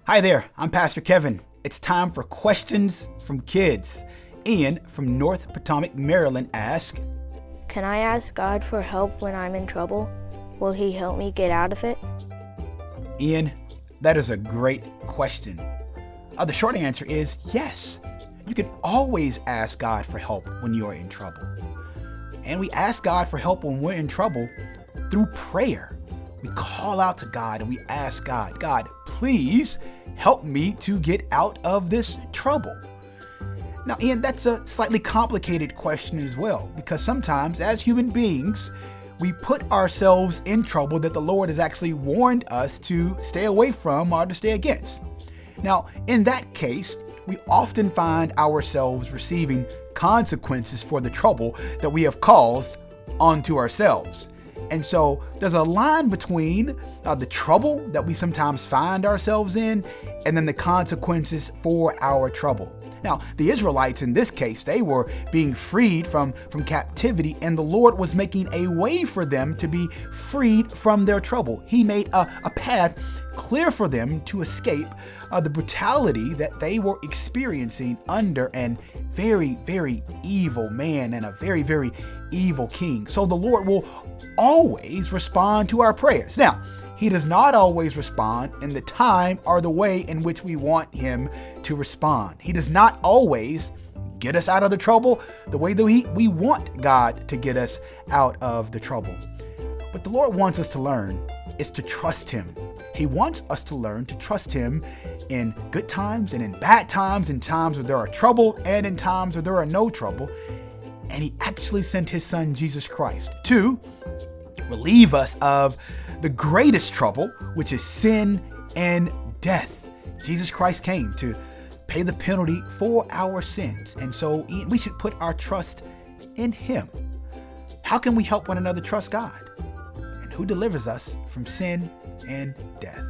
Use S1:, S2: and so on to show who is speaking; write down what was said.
S1: Hi there, I'm Pastor Kevin. It's time for Questions from Kids. Ian from North Potomac, Maryland asks,
S2: Can I ask God for help when I'm in trouble? Will He help me get out of it?
S1: Ian, that is a great question. The short answer is yes. You can always ask God for help when you are in trouble. And we ask God for help when we're in trouble through prayer. We call out to God and we ask God, God, please help me to get out of this trouble. Now, Ian, that's a slightly complicated question as well, because sometimes as human beings, we put ourselves in trouble that the Lord has actually warned us to stay away from or to stay against. Now, in that case, we often find ourselves receiving consequences for the trouble that we have caused onto ourselves. And so there's a line between the trouble that we sometimes find ourselves in and then the consequences for our trouble. Now, the Israelites in this case, they were being freed from captivity, and the Lord was making a way for them to be freed from their trouble. He made a path clear for them to escape the brutality that they were experiencing under an very, very evil man and a very, very evil king. So the Lord will always respond to our prayers. Now, He does not always respond in the time or the way in which we want Him to respond. He does not always get us out of the trouble the way that we want God to get us out of the trouble. What the Lord wants us to learn is to trust Him. He wants us to learn to trust Him in good times and in bad times, in times where there are trouble and in times where there are no trouble. And He actually sent His Son, Jesus Christ, to relieve us of the greatest trouble, which is sin and death. Jesus Christ came to pay the penalty for our sins. And so we should put our trust in Him. How can we help one another trust God? And who delivers us from sin and death?